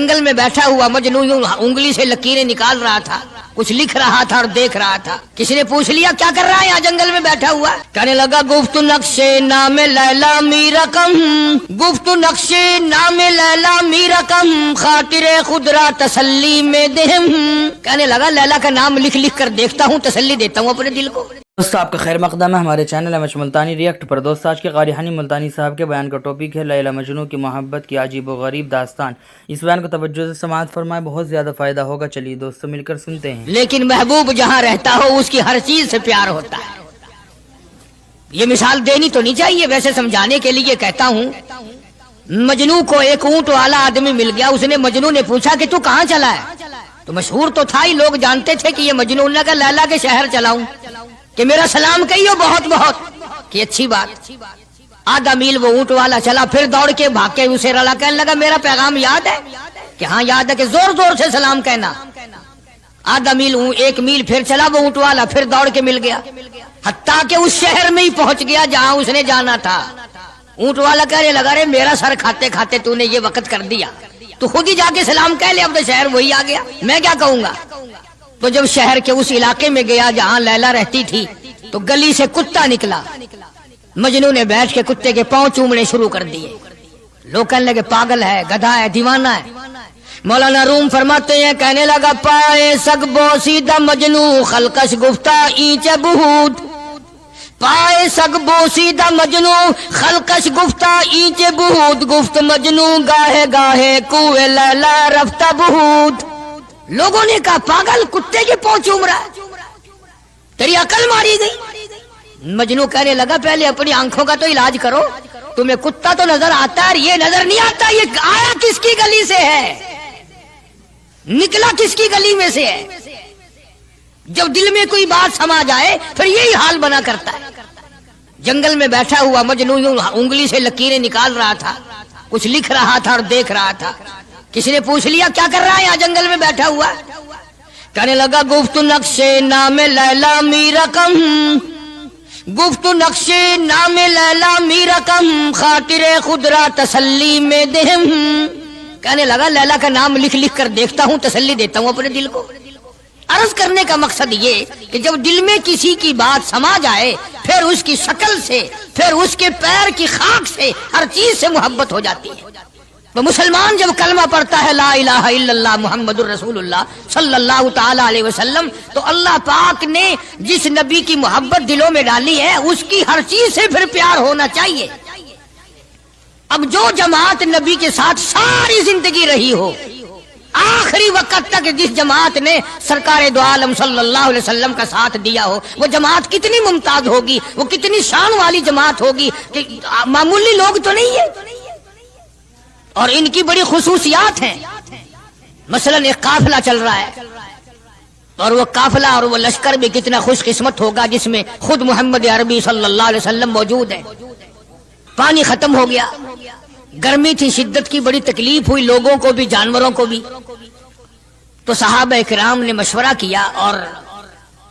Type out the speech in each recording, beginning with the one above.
جنگل میں بیٹھا ہوا مجنو یوں انگلی سے لکیریں نکال رہا تھا، کچھ لکھ رہا تھا اور دیکھ رہا تھا۔ کسی نے پوچھ لیا کیا کر رہا ہے یہاں جنگل میں بیٹھا ہوا؟ کہنے لگا گفت نقش نام لیلا می رقم، گفت نقش نام لیلا می رقم، خاطر خود را تسلی میں دہم۔ کہنے لگا لیلا کا نام لکھ لکھ کر دیکھتا ہوں، تسلی دیتا ہوں اپنے دل کو۔ دوست آپ کا خیر مقدم ہے ہمارے چینل احمد ملتانی ریئیکٹ پر۔ دوست آج کے قاری ہانی ملتانی صاحب کے بیان کا ٹاپک ہے لیلا مجنوں کی محبت کی عجیب و غریب داستان۔ اس بیان کو توجہ سے سماعت فرمائے، بہت زیادہ فائدہ ہوگا۔ چلیے دوستو مل کر سنتے ہیں۔ لیکن محبوب جہاں رہتا ہو اس کی ہر چیز سے پیار ہوتا ہے۔ یہ مثال دینی تو نہیں چاہیے، ویسے سمجھانے کے لیے کہتا ہوں۔ مجنوں کو ایک اونٹ والا آدمی مل گیا، اس نے مجنوں نے پوچھا کہ تو کہاں چلا ہے؟ تو مشہور تو تھا ہی، لوگ جانتے تھے کہ یہ مجنوں نے کہا لیلا کے شہر چلاؤں کہ میرا سلام کہیو بہت بہت، کہ اچھی بات۔ آدھا میل وہ اونٹ والا چلا، پھر دوڑ کے بھاگ کے اسے رلا، کہنے لگا میرا پیغام یاد ہے؟ کہ ہاں یاد ہے، کہ زور زور سے سلام کہنا۔ آدھا میل ایک میل پھر چلا وہ اونٹ والا، پھر دوڑ کے مل گیا، حتیٰ کہ اس شہر میں ہی پہنچ گیا جہاں اس نے جانا تھا۔ اونٹ والا کہنے لگا رے میرا سر کھاتے کھاتے تو نے یہ وقت کر دیا، تو خود ہی جا کے سلام کہہ لے، اب تو شہر وہی آ گیا، میں کیا کہوں گا۔ تو جب شہر کے اس علاقے میں گیا جہاں لیلا رہتی تھی، تو گلی سے کتا نکلا۔ مجنوں نے بیٹھ کے کتے کے پاؤں چومنے شروع کر دیے۔ لوگ کہنے لگے پاگل ہے، گدھا ہے، دیوانہ ہے۔ مولانا روم فرماتے ہیں، کہنے لگا پائے سگ بوسیدہ مجنوں خلقش گفتہ اینچ بہود، پائے سگ بوسیدہ مجنوں خلقش گفتہ اینچ بہود، گفت مجنوں گاہے گاہے کوئے لیلا رفتہ بہود۔ لوگوں نے کہا پاگل، کتے کے پاؤں چوم رہا ہے، تیری عقل ماری گئی۔ مجنوں کہنے لگا پہلے اپنی آنکھوں کا تو علاج کرو، تمہیں کتا تو نظر آتا ہے اور یہ نظر نہیں آتا، یہ آیا کس کی گلی سے ہے، نکلا کس کی گلی میں سے ہے۔ جب دل میں کوئی بات سما جائے پھر یہی حال بنا کرتا ہے۔ جنگل میں بیٹھا ہوا مجنوں یوں انگلی سے لکیریں نکال رہا تھا، کچھ لکھ رہا تھا اور دیکھ رہا تھا۔ کسی نے پوچھ لیا کیا کر رہا ہے یہاں جنگل میں بیٹھا ہوا؟ کہنے لگا گفت نقش نام لیلا می رقم، گفت نقش نام لیلا می رقم، خاطر خود را تسلی میں دہم۔ کہنے لگا لیلا کا نام لکھ لکھ کر دیکھتا ہوں، تسلی دیتا ہوں اپنے دل کو۔ عرض کرنے کا مقصد یہ کہ جب دل میں کسی کی بات سما جائے پھر اس کی شکل سے، پھر اس کے پیر کی خاک سے، ہر چیز سے محبت ہو جاتی ہے۔ تو مسلمان جب کلمہ پڑھتا ہے لا الہ الا اللہ محمد الرسول اللہ صلی اللہ تعالی علیہ وسلم، تو اللہ پاک نے جس نبی کی محبت دلوں میں ڈالی ہے اس کی ہر چیز سے پھر پیار ہونا چاہیے۔ اب جو جماعت نبی کے ساتھ ساری زندگی رہی ہو، آخری وقت تک جس جماعت نے سرکار دو عالم صلی اللہ علیہ وسلم کا ساتھ دیا ہو، وہ جماعت کتنی ممتاز ہوگی، وہ کتنی شان والی جماعت ہوگی کہ معمولی لوگ تو نہیں ہے، اور ان کی بڑی خصوصیات ہیں۔ مثلا ایک قافلہ چل رہا ہے، اور وہ قافلہ اور وہ لشکر بھی کتنا خوش قسمت ہوگا جس میں خود محمد عربی صلی اللہ علیہ وسلم موجود ہے۔ پانی ختم ہو گیا، گرمی تھی، شدت کی بڑی تکلیف ہوئی لوگوں کو بھی جانوروں کو بھی۔ تو صحابہ کرام نے مشورہ کیا اور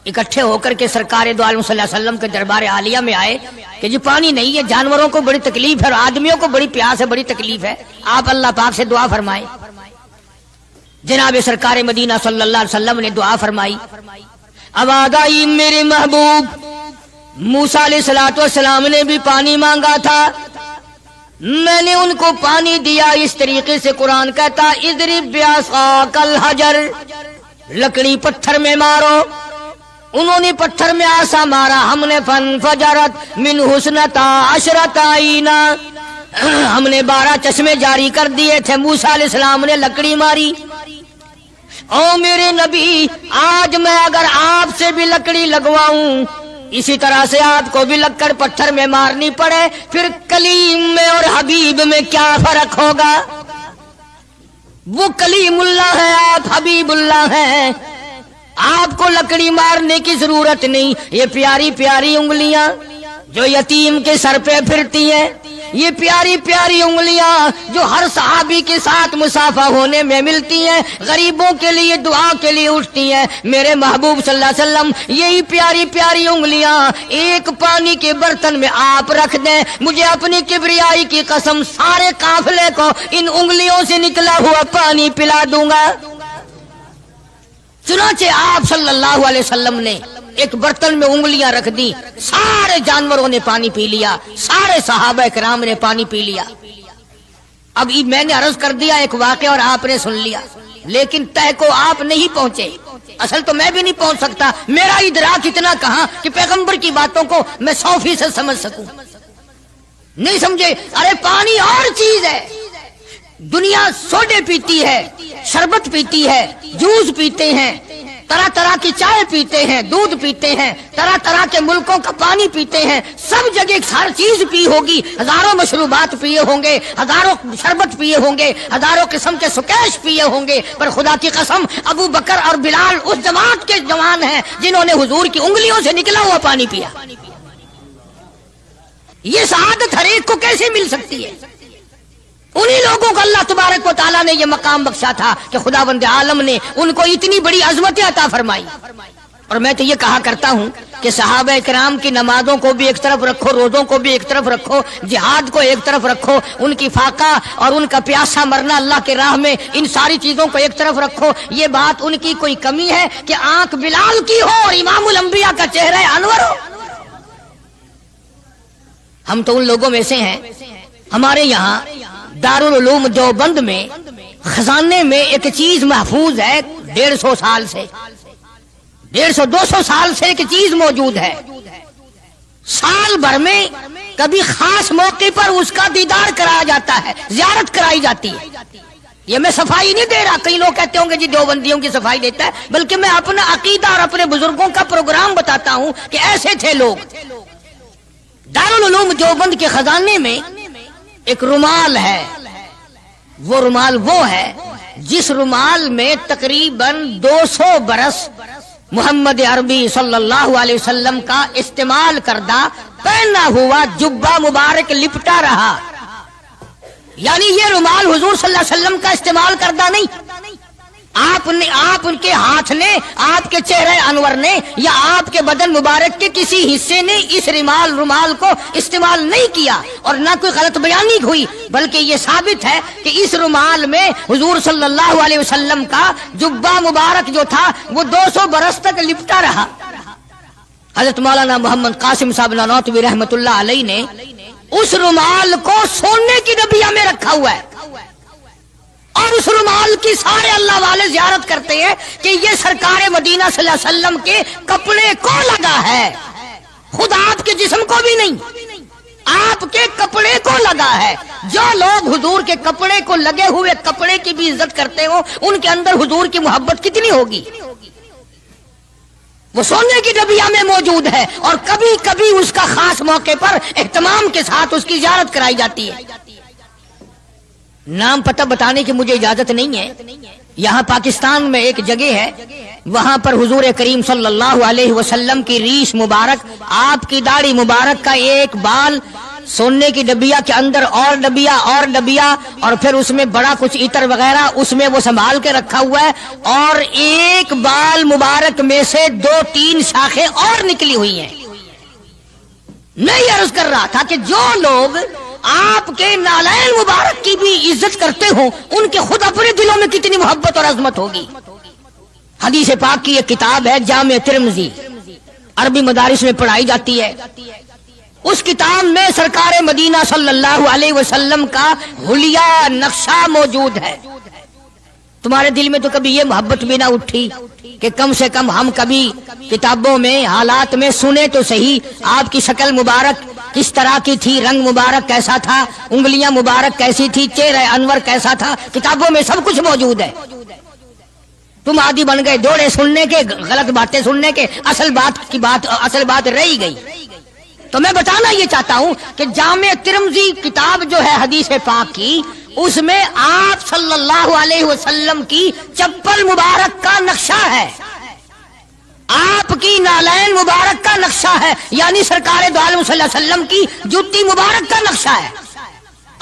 اکٹھے ہو کر کے سرکار دو عالم صلی اللہ علیہ وسلم کے دربار عالیہ میں آئے کہ جی پانی نہیں ہے، جانوروں کو بڑی تکلیف ہے اور آدمیوں کو بڑی پیاس ہے، بڑی تکلیف ہے، آپ اللہ پاک سے دعا فرمائیں۔ جناب سرکار مدینہ صلی اللہ علیہ وسلم نے دعا فرمائی۔ آواز آئی میرے محبوب موسیٰ علیہ السلام نے بھی پانی مانگا تھا، میں نے ان کو پانی دیا۔ اس طریقے سے قرآن کہتا اضرب بعصاک الحجر، لکڑی پتھر میں مارو۔ انہوں نے پتھر میں آسا مارا، ہم نے فانفجرت من حسنتا عشرۃ عینا، ہم نے 12 چشمے جاری کر دیے تھے۔ موسیٰ علیہ السلام نے لکڑی ماری۔ او میرے نبی، آج میں اگر آپ سے بھی لکڑی لگواؤں، اسی طرح سے آپ کو بھی لکڑ پتھر میں مارنی پڑے، پھر کلیم میں اور حبیب میں کیا فرق ہوگا؟ وہ کلیم اللہ ہے، آپ حبیب اللہ ہیں، آپ کو لکڑی مارنے کی ضرورت نہیں۔ یہ پیاری پیاری انگلیاں جو یتیم کے سر پہ پھرتی ہیں، یہ پیاری پیاری انگلیاں جو ہر صحابی کے ساتھ مسافہ ہونے میں ملتی ہیں، غریبوں کے لیے دعا کے لیے اٹھتی ہیں، میرے محبوب صلی اللہ علیہ وسلم یہی پیاری پیاری انگلیاں ایک پانی کے برتن میں آپ رکھ دیں، مجھے اپنی کبریائی کی قسم سارے قافلے کو ان انگلیوں سے نکلا ہوا پانی پلا دوں گا۔ چنانچہ آپ صلی اللہ علیہ وسلم نے ایک برتن میں انگلیاں رکھ دی، سارے جانوروں نے پانی پی لیا، سارے صحابہ کرام نے پانی پی لیا۔ اب میں نے عرض کر دیا ایک واقعہ اور آپ نے سن لیا، لیکن تہ کو آپ نہیں پہنچے، اصل تو میں بھی نہیں پہنچ سکتا، میرا ادراک اتنا کہاں کہ پیغمبر کی باتوں کو میں 100% سمجھ سکوں، نہیں سمجھے۔ ارے پانی اور چیز ہے، دنیا سوڈے پیتی ہے، شربت پیتی ہے، جوس پیتے ہیں، طرح طرح کی چائے پیتے ہیں، دودھ پیتے ہیں، طرح طرح کے ملکوں کا پانی پیتے ہیں، سب جگہ ہر چیز پی ہوگی، ہزاروں مشروبات پیے ہوں گے، ہزاروں شربت پیے ہوں گے، ہزاروں قسم کے سکیش پیے ہوں گے، پر خدا کی قسم ابو بکر اور بلال اس جماعت کے جوان ہیں جنہوں نے حضور کی انگلیوں سے نکلا ہوا پانی پیا۔ یہ سعادت ہر ایک کو کیسے مل سکتی ہے؟ انہی لوگوں کو اللہ تبارک و تعالیٰ نے یہ مقام بخشا تھا کہ خداوند عالم نے ان کو اتنی بڑی عظمتیں عطا فرمائی۔ اور میں تو یہ کہا کرتا ہوں کہ صحابہ کرام کی نمازوں کو بھی ایک طرف رکھو، روزوں کو بھی ایک طرف رکھو، جہاد کو ایک طرف رکھو، ان کی فاقہ اور ان کا پیاسا مرنا اللہ کے راہ میں، ان ساری چیزوں کو ایک طرف رکھو۔ یہ بات ان کی کوئی کمی ہے کہ آنکھ بلال کی ہو اور امام الانبیاء کا چہرہ انور ہو؟ ہم تو ان لوگوں میں سے ہیں۔ ہمارے یہاں دارالعلوم دیوبند میں خزانے میں ایک چیز محفوظ ہے، 150 سال سے، 150-200 سال سے ایک چیز موجود ہے۔ سال بھر میں کبھی خاص موقع پر اس کا دیدار کرایا جاتا ہے، زیارت کرائی جاتی ہے۔ یہ میں صفائی نہیں دے رہا، کئی لوگ کہتے ہوں گے جی دیوبندیوں کی صفائی دیتا ہے، بلکہ میں اپنا عقیدہ اور اپنے بزرگوں کا پروگرام بتاتا ہوں کہ ایسے تھے لوگ۔ دارالعلوم دیوبند کے خزانے میں ایک رومال ہے، وہ رومال وہ ہے جس رومال میں تقریباً 200 برس محمد عربی صلی اللہ علیہ وسلم کا استعمال کردہ پہنا ہوا جبہ مبارک لپٹا رہا۔ یعنی یہ رومال حضور صلی اللہ علیہ وسلم کا استعمال کردہ نہیں، آپ ان کے ہاتھ نے، آپ کے چہرے انور نے یا آپ کے بدن مبارک کے کسی حصے نے اس رومال کو استعمال نہیں کیا، اور نہ کوئی غلط بیانی ہوئی، بلکہ یہ ثابت ہے کہ اس رومال میں حضور صلی اللہ علیہ وسلم کا جبہ مبارک جو تھا وہ 200 برس تک لپٹا رہا۔ حضرت مولانا محمد قاسم صاحب نانوتوی رحمت اللہ علیہ نے اس رومال کو سونے کی ڈبیا میں رکھا ہوا ہے، اور اس رومال کی سارے اللہ والے زیارت کرتے ہیں کہ یہ سرکار مدینہ صلی اللہ علیہ وسلم کے کپڑے کو لگا ہے، خود آپ کے جسم کو بھی نہیں، آپ کے کپڑے کو لگا ہے۔ جو لوگ حضور کے کپڑے کو لگے ہوئے کپڑے کی بھی عزت کرتے ہو، ان کے اندر حضور کی محبت کتنی ہوگی؟ وہ سونے کی ڈبیا میں موجود ہے، اور کبھی کبھی اس کا خاص موقع پر اہتمام کے ساتھ اس کی زیارت کرائی جاتی ہے۔ نام پتہ بتانے کی مجھے اجازت نہیں ہے۔ یہاں پاکستان میں ایک جگہ ہے، وہاں پر حضور کریم صلی اللہ علیہ وسلم کی ریش مبارک، آپ کی داڑھی مبارک کا ایک بال سونے کی ڈبیا کے اندر اور ڈبیا اور پھر اس میں بڑا کچھ عطر وغیرہ اس میں وہ سنبھال کے رکھا ہوا ہے، اور ایک بال مبارک میں سے 2-3 شاخیں اور نکلی ہوئی ہیں۔ میں یہ عرض کر رہا تھا کہ جو لوگ آپ کے نالین مبارک کی بھی عزت کرتے ہوں، ان کے خود اپنے دلوں میں کتنی محبت اور عظمت ہوگی۔ حدیث پاک کی ایک کتاب ہے جامع ترمذی، عربی مدارس میں پڑھائی جاتی ہے۔ اس کتاب میں سرکار مدینہ صلی اللہ علیہ وسلم کا حلیہ نقشہ موجود ہے۔ تمہارے دل میں تو کبھی یہ محبت بھی نہ اٹھی کہ کم سے کم ہم کبھی کتابوں میں حالات میں سنے تو صحیح، آپ کی شکل مبارک کس طرح کی تھی، رنگ مبارک کیسا تھا، انگلیاں مبارک کیسی تھی، چہرہ انور کیسا تھا، کتابوں میں سب کچھ موجود ہے۔ تم عادی بن گئے دوڑے سننے کے، غلط باتیں سننے کے، اصل بات رہی گئی۔ تو میں بتانا یہ چاہتا ہوں کہ جامع ترمذی کتاب جو ہے حدیث پاک کی، اس میں آپ صلی اللہ علیہ وسلم کی چپل مبارک کا نقشہ ہے، آپ کی نالین مبارک کا نقشہ ہے، یعنی سرکار دو عالم صلی اللہ علیہ وسلم کی جوتی مبارک کا نقشہ ہے۔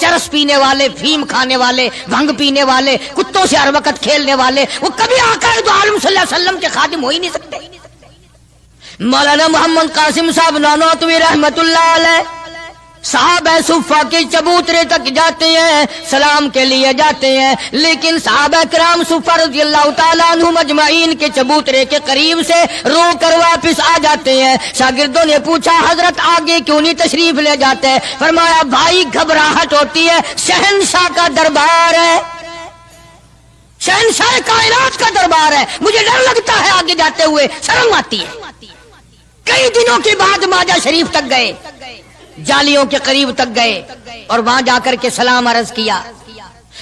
چرس پینے والے، فیم کھانے والے، بھنگ پینے والے، کتوں سے ہر وقت کھیلنے والے، وہ کبھی آقا دو عالم صلی اللہ علیہ وسلم کے خادم ہو ہی نہیں سکتے۔ مولانا محمد قاسم صاحب نانوتوی رحمت اللہ علیہ صحابہ صفہ کے چبوترے تک جاتے ہیں، سلام کے لیے جاتے ہیں، لیکن صحابہ کرام صفہ رضی اللہ تعالیٰ عنہم اجمعین کے چبوترے کے قریب سے رو کر واپس آ جاتے ہیں۔ شاگردوں نے پوچھا حضرت آگے کیوں نہیں تشریف لے جاتے؟ فرمایا بھائی گھبراہٹ ہوتی ہے، شہنشاہ کا دربار ہے، شہنشاہ کائنات کا دربار ہے، مجھے ڈر لگتا ہے آگے جاتے ہوئے، شرم آتی ہے۔ کئی دنوں کے بعد ماجہ شریف تک گئے، جالیوں کے قریب تک گئے اور وہاں جا کر کے سلام عرض کیا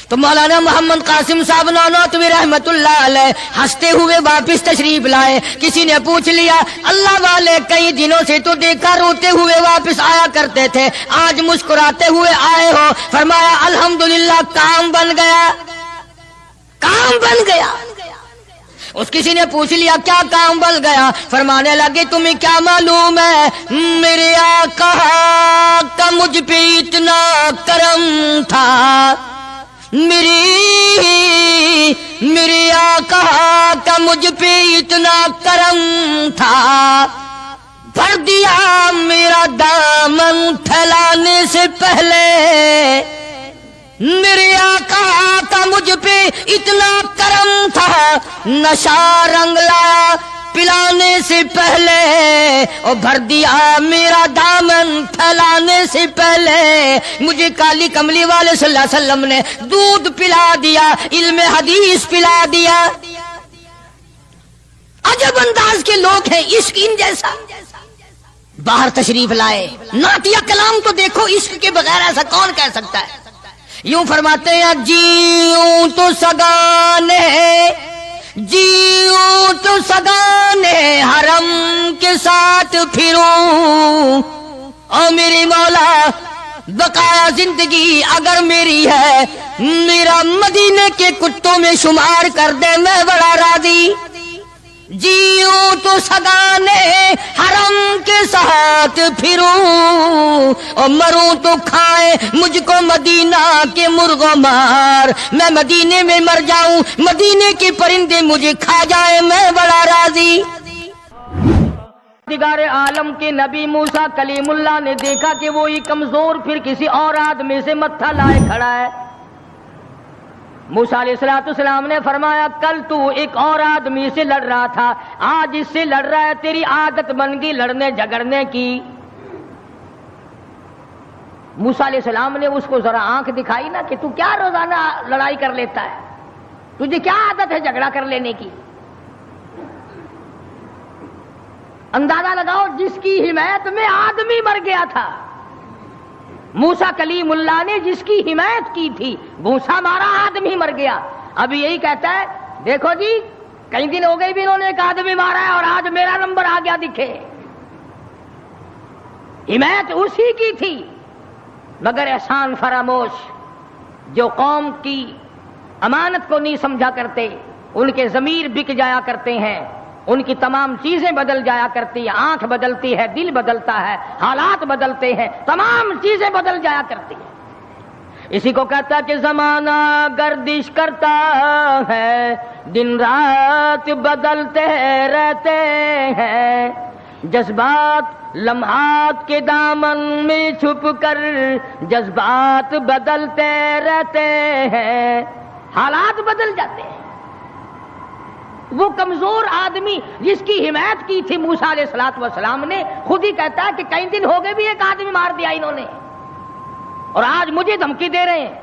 تو مولانا محمد قاسم صاحب نانوتوی رحمت اللہ علیہ ہنستے ہوئے واپس تشریف لائے۔ کسی نے پوچھ لیا اللہ والے کئی دنوں سے تو دیکھا روتے ہوئے واپس آیا کرتے تھے، آج مسکراتے ہوئے آئے ہو؟ فرمایا الحمدللہ کام بن گیا، کام بن گیا۔ اس کسی نے پوچھ لیا کیا کام بن گیا؟ فرمانے لگے تمہیں کیا معلوم ہے میرے آقا کا مجھ پہ اتنا کرم تھا، میرے آقا کا مجھ پہ اتنا کرم تھا، بھر دیا میرا دامن پھیلانے سے پہلے، میرے آقا کا مجھ پہ اتنا کرم تھا، نشہ رنگ لایا پلانے سے پہلے، اور بھر دیا میرا دامن پھیلانے سے پہلے، مجھے کالی کملی والے صلی اللہ علیہ وسلم نے دودھ پلا دیا، علم حدیث پلا دیا۔ عجب انداز کے لوگ ہیں، عشق ان جیسا۔ باہر تشریف لائے، نعتیہ کلام تو دیکھو، عشق کے بغیر ایسا کون کہہ سکتا ہے؟ یوں فرماتے ہیں جیوں تو سگانے، جیوں تو سگانے حرم کے ساتھ پھروں، او میری مولا بقایا زندگی اگر میری ہے، میرا مدینے کے کتوں میں شمار کر دے، میں بڑا راضی۔ جیوں تو سگانے حرم کے ساتھ پھروں، اور مروں تو کھائے مجھ کو مدینہ کے مرغ و مار، میں مدینے میں مر جاؤں، مدینے کے پرندے مجھے کھا جائے، میں بڑا راضی۔ دیگار عالم کے نبی موسیٰ کلیم اللہ نے دیکھا کہ وہی کمزور پھر کسی اور آدمی سے متھا لائے کھڑا ہے۔ موسیٰ علیہ السلام نے فرمایا کل تو ایک اور آدمی سے لڑ رہا تھا، آج اس سے لڑ رہا ہے، تیری عادت بن گئی لڑنے جھگڑنے کی۔ موسیٰ علیہ السلام نے اس کو ذرا آنکھ دکھائی نا کہ تو کیا روزانہ لڑائی کر لیتا ہے، تجھے کیا عادت ہے جھگڑا کر لینے کی؟ اندازہ لگاؤ جس کی حمایت میں آدمی مر گیا تھا، موسیٰ کلیم اللہ نے جس کی حمایت کی تھی، گھونسا مارا آدمی مر گیا۔ اب یہی کہتا ہے دیکھو جی کئی دن ہو گئے بھی انہوں نے ایک آدمی مارا ہے اور آج میرا نمبر آ گیا دکھے۔ حمایت اسی کی تھی، مگر احسان فراموش جو قوم کی امانت کو نہیں سمجھا کرتے، ان کے ضمیر بک جایا کرتے ہیں، ان کی تمام چیزیں بدل جایا کرتی ہیں، آنکھ بدلتی ہے، دل بدلتا ہے، حالات بدلتے ہیں، تمام چیزیں بدل جایا کرتی ہیں۔ اسی کو کہتا کہ زمانہ گردش کرتا ہے، دن رات بدلتے رہتے ہیں، جذبات لمحات کے دامن میں چھپ کر جذبات بدلتے رہتے ہیں، حالات بدل جاتے ہیں۔ وہ کمزور آدمی جس کی حمایت کی تھی موسیٰ علیہ السلام نے، خود ہی کہتا ہے کہ کئی دن ہو گئے بھی ایک آدمی مار دیا انہوں نے، اور آج مجھے دھمکی دے رہے ہیں۔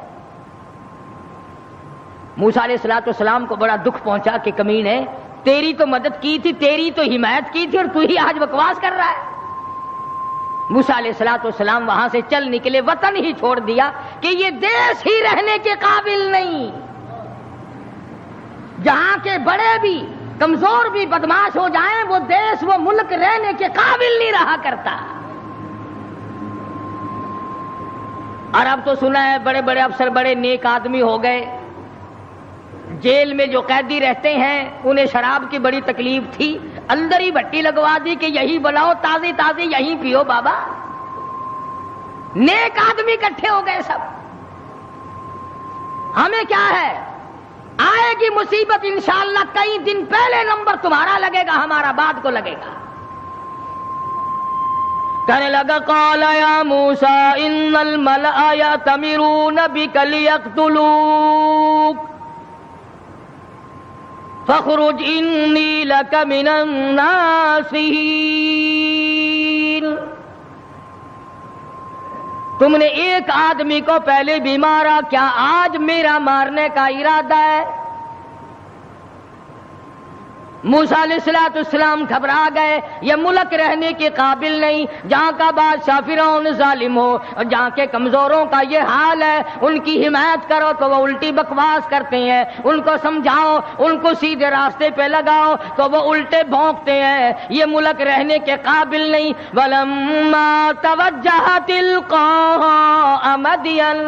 موسیٰ علیہ السلام کو بڑا دکھ پہنچا کہ کمینے تیری تو مدد کی تھی، تیری تو حمایت کی تھی، اور تو ہی آج بکواس کر رہا ہے۔ موسیٰ علیہ السلام وہاں سے چل نکلے، وطن ہی چھوڑ دیا کہ یہ دیش ہی رہنے کے قابل نہیں، جہاں کے بڑے بھی کمزور بھی بدماش ہو جائیں، وہ دیش وہ ملک رہنے کے قابل نہیں رہا کرتا۔ اور اب تو سنا ہے بڑے بڑے افسر بڑے نیک آدمی ہو گئے، جیل میں جو قیدی رہتے ہیں انہیں شراب کی بڑی تکلیف تھی، اندر ہی بھٹی لگوا دی کہ یہی بناؤ، تازی تازی یہیں پیو بابا۔ نیک آدمی اکٹھے ہو گئے سب، ہمیں کیا ہے، آئے گی مصیبت انشاءاللہ کئی دن پہلے نمبر تمہارا لگے گا، ہمارا بعد کو لگے گا۔ کہنے لگا قال یا موسیٰ ان الملأ یأتمرون بک لیقتلوک فاخرج انی لک من الناصحین۔ تم نے ایک آدمی کو پہلے بھی مارا، کیا آج میرا مارنے کا ارادہ ہے؟ موسیٰ علیہ السلام گھبرا گئے، یہ ملک رہنے کے قابل نہیں، جہاں کا بادشاہ فرعون ظالم ہو اور جہاں کے کمزوروں کا یہ حال ہے، ان کی حمایت کرو تو وہ الٹی بکواس کرتے ہیں، ان کو سمجھاؤ، ان کو سیدھے راستے پہ لگاؤ تو وہ الٹے بھونکتے ہیں، یہ ملک رہنے کے قابل نہیں۔ وَلَمَّا تَوَجَّهَ تِلْقَاءَ مَدْيَنَ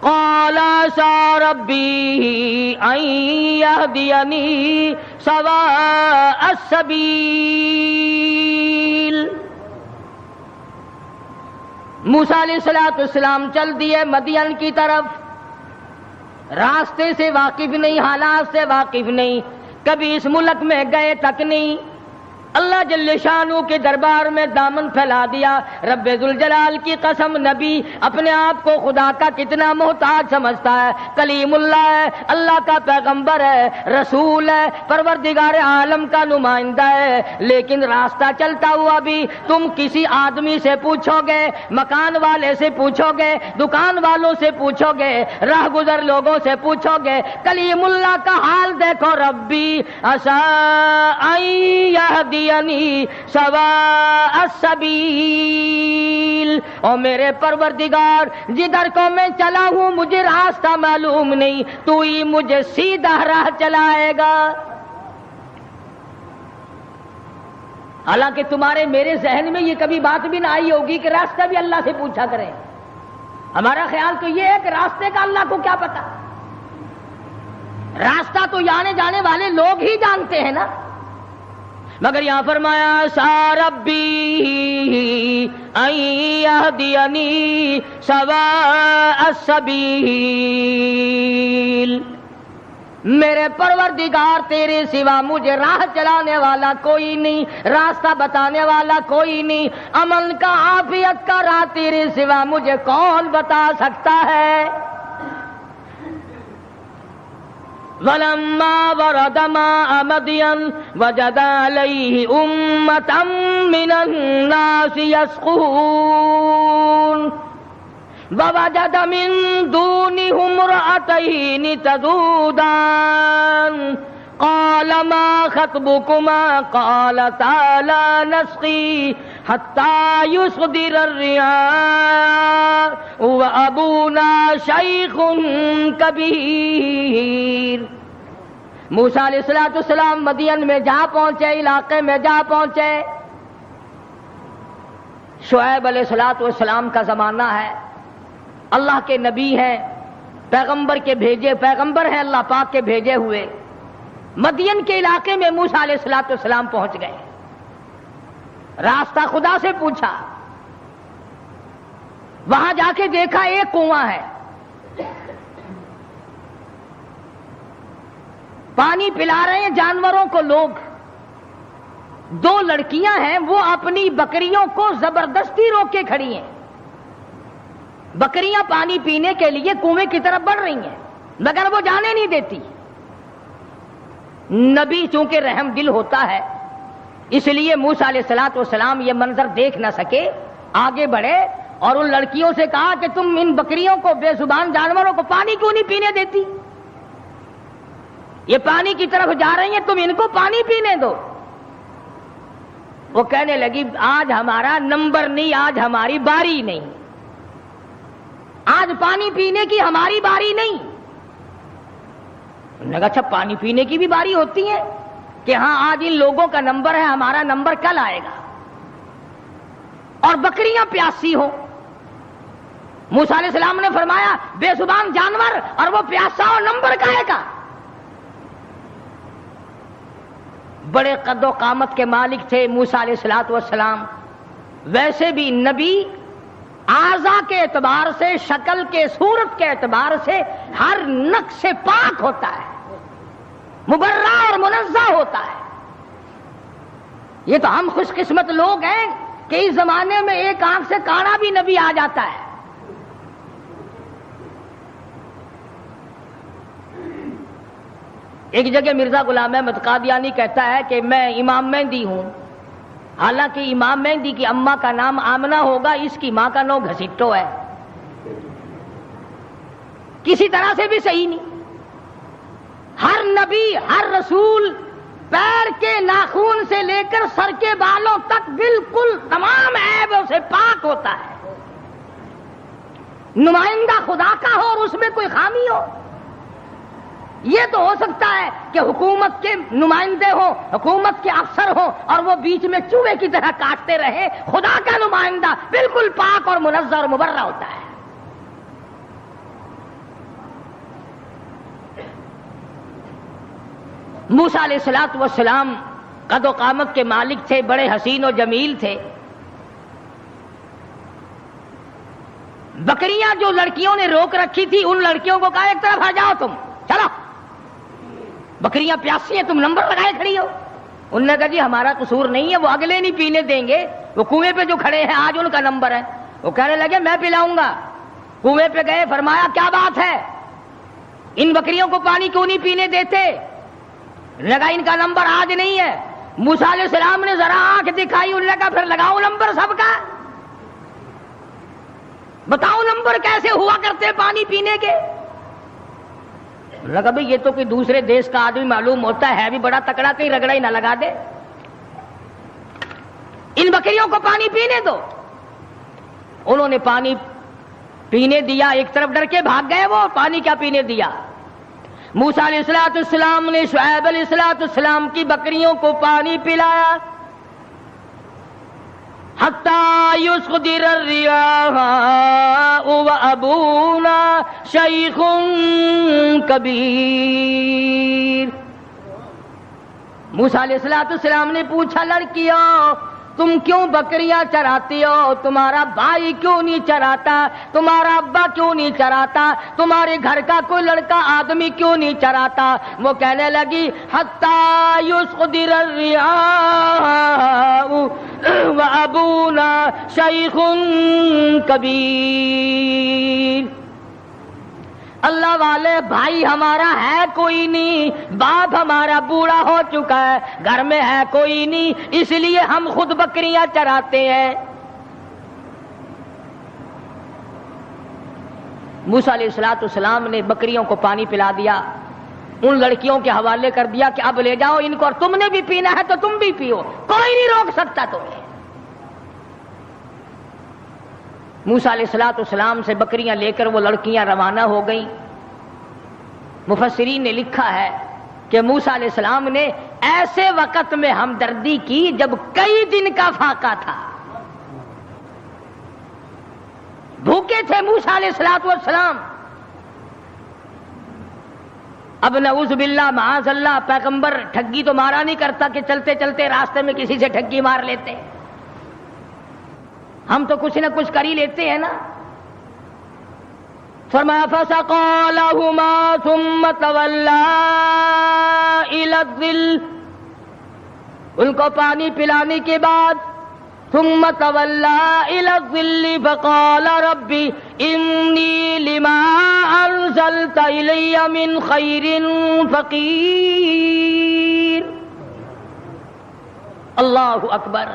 قال عسى ربي أن يهديني سواء السبيل۔ موسیٰ علیہ السلام چل دیے مدین کی طرف، راستے سے واقف نہیں، حالات سے واقف نہیں، کبھی اس ملک میں گئے تک نہیں، اللہ جل شانہ کے دربار میں دامن پھیلا دیا۔ رب ذوالجلال کی قسم، نبی اپنے آپ کو خدا کا کتنا محتاج سمجھتا ہے، کلیم اللہ ہے، اللہ کا پیغمبر ہے، رسول ہے، پروردگار عالم کا نمائندہ ہے، لیکن راستہ چلتا ہوا بھی تم کسی آدمی سے پوچھو گے، مکان والے سے پوچھو گے، دکان والوں سے پوچھو گے، راہ گزر لوگوں سے پوچھو گے، کلیم اللہ کا حال دیکھو، ربی عسى ان یہدینی سواء السبیل، او میرے پروردگار جدھر کو میں چلا ہوں مجھے راستہ معلوم نہیں، تو ہی مجھے سیدھا راہ چلائے گا۔ حالانکہ تمہارے میرے ذہن میں یہ کبھی بات بھی نہ آئی ہوگی کہ راستہ بھی اللہ سے پوچھا کریں، ہمارا خیال تو یہ ہے کہ راستے کا اللہ کو کیا پتا، راستہ تو آنے جانے والے لوگ ہی جانتے ہیں نا۔ مگر یہاں فرمایا عسى ربی ان یہدینی سواء السبیل، میرے پروردگار تیرے سوا مجھے راہ چلانے والا کوئی نہیں، راستہ بتانے والا کوئی نہیں، امن کا عافیت کا راہ تیرے سوا مجھے کون بتا سکتا ہے۔ وَلَمَّا وَرَدَ مَاءَ مَدْيَنَ وَجَدَ عَلَيْهِ أُمَّةً مِّنَ النَّاسِ يَسْقُونَ وَوَجَدَ مِن دُونِهُمْ امْرَأَتَيْنِ تَذُودَانِ قَالَ مَا خَطْبُكُمَا قَالَتَا لَا نَسْقِي حَتَّى يُصْدِرَ الرِّعَاءُ وَأَبُونَا شَيْخٌ کبیر۔ موسیٰ علیہ السلام مدین میں جا پہنچے، علاقے میں جا پہنچے، شعیب علیہ السلام کا زمانہ ہے، اللہ کے نبی ہیں، پیغمبر کے بھیجے، پیغمبر ہیں اللہ پاک کے بھیجے ہوئے۔ مدین کے علاقے میں موسیٰ علیہ السلام پہنچ گئے، راستہ خدا سے پوچھا، وہاں جا کے دیکھا ایک کنواں ہے، پانی پلا رہے ہیں جانوروں کو لوگ، دو لڑکیاں ہیں وہ اپنی بکریوں کو زبردستی روک کے کھڑی ہیں، بکریاں پانی پینے کے لیے کنویں کی طرف بڑھ رہی ہیں مگر وہ جانے نہیں دیتی۔ نبی چونکہ رحم دل ہوتا ہے اس لیے موسیٰ علیہ السلام یہ منظر دیکھ نہ سکے، آگے بڑھے اور ان لڑکیوں سے کہا کہ تم ان بکریوں کو، بے زبان جانوروں کو پانی کیوں نہیں پینے دیتی؟ یہ پانی کی طرف جا رہی ہیں، تم ان کو پانی پینے دو۔ وہ کہنے لگی آج ہمارا نمبر نہیں، آج ہماری باری نہیں، آج پانی پینے کی ہماری باری نہیں۔ انہوں نے کہا اچھا پانی پینے کی بھی باری ہوتی ہے کہ ہاں آج ان لوگوں کا نمبر ہے، ہمارا نمبر کل آئے گا، اور بکریاں پیاسی ہو۔ موسیٰ علیہ السلام نے فرمایا بے زبان جانور اور وہ پیاسا ہو، نمبر کہے گا؟ بڑے قد و قامت کے مالک تھے موسیٰ علیہ السلام، ویسے بھی نبی اعضاء کے اعتبار سے، شکل کے، صورت کے اعتبار سے ہر نقص سے پاک ہوتا ہے، مبرہ اور منزہ ہوتا ہے۔ یہ تو ہم خوش قسمت لوگ ہیں کہ اس زمانے میں ایک آنکھ سے کانا بھی نبی آ جاتا ہے۔ ایک جگہ مرزا غلام احمد قادیانی کہتا ہے کہ میں امام مہدی ہوں، حالانکہ امام مہدی کی اماں کا نام آمنہ ہوگا، اس کی ماں کا نام گھسٹو ہے، کسی طرح سے بھی صحیح نہیں۔ ہر نبی، ہر رسول پیر کے ناخون سے لے کر سر کے بالوں تک بالکل تمام عیبوں سے پاک ہوتا ہے۔ نمائندہ خدا کا ہو اور اس میں کوئی خامی ہو، یہ تو ہو سکتا ہے کہ حکومت کے نمائندے ہوں، حکومت کے افسر ہوں اور وہ بیچ میں چوہے کی طرح کاٹتے رہے، خدا کا نمائندہ بالکل پاک اور منزہ اور مبرہ ہوتا ہے۔ موسیٰ علیہ السلام قد و قامت کے مالک تھے، بڑے حسین و جمیل تھے۔ بکریاں جو لڑکیوں نے روک رکھی تھی، ان لڑکیوں کو کہا ایک طرف آ جاؤ، تم چلو، بکریاں پیاسی ہیں، تم نمبر لگائے کھڑی ہو۔ انہوں نے کہا جی ہمارا قصور نہیں ہے، وہ اگلے نہیں پینے دیں گے، وہ کنویں پہ جو کھڑے ہیں آج ان کا نمبر ہے۔ وہ کہنے لگے میں پلاؤں گا۔ کنویں پہ گئے، فرمایا کیا بات ہے، ان بکریوں کو پانی کیوں نہیں پینے دیتے؟ لگا ان کا نمبر آج نہیں ہے۔ موسیٰ علیہ السلام نے ذرا آنکھ دکھائی، انہوں نے کہا پھر لگاؤ نمبر سب کا، بتاؤ نمبر کیسے ہوا کرتے پانی پینے کے؟ لگا بھئی یہ تو کوئی دوسرے دیش کا آدمی معلوم ہوتا ہے بھی بڑا تکڑا، کہیں رگڑا ہی نہ لگا دے، ان بکریوں کو پانی پینے دو۔ انہوں نے پانی پینے دیا، ایک طرف ڈر کے بھاگ گئے، وہ پانی کیا پینے دیا۔ موسیٰ علیہ السلام نے شعیب علیہ السلام کی بکریوں کو پانی پلایا، حتی یصدر الریاح وابونا شیخ کبیر۔ موسیٰ علیہ السلام نے پوچھا لڑکیوں تم کیوں بکریاں چراتی ہو؟ تمہارا بھائی کیوں نہیں چراتا؟ تمہارا ابا کیوں نہیں چراتا؟ تمہارے گھر کا کوئی لڑکا آدمی کیوں نہیں چراتا؟ وہ کہنے لگی حتی یصدر الریاح وابونا شیخ کبیر۔ اللہ والے بھائی ہمارا ہے کوئی نہیں، باپ ہمارا بوڑھا ہو چکا ہے، گھر میں ہے کوئی نہیں، اس لیے ہم خود بکریاں چراتے ہیں۔ موسیٰ علیہ السلام نے بکریوں کو پانی پلا دیا، ان لڑکیوں کے حوالے کر دیا کہ اب لے جاؤ ان کو، اور تم نے بھی پینا ہے تو تم بھی پیو، کوئی نہیں روک سکتا تمہیں۔ موسیٰ علیہ السلام سے بکریاں لے کر وہ لڑکیاں روانہ ہو گئیں۔ مفسرین نے لکھا ہے کہ موسیٰ علیہ السلام نے ایسے وقت میں ہمدردی کی جب کئی دن کا فاقہ تھا، بھوکے تھے موسیٰ علیہ السلام۔ اب نعوذ باللہ معاذ اللہ، پیغمبر ٹھگی تو مارا نہیں کرتا کہ چلتے چلتے راستے میں کسی سے ٹھگی مار لیتے، ہم تو کچھ نہ کچھ کر ہی لیتے ہیں نا۔ فرمایا فسقى لهما ثم تولى الى الظل، ان کو پانی پلانے کے بعد ثم تولى الى الظل فقال رب انی لما انزلت الی من خیر فقیر۔ اللہ اکبر۔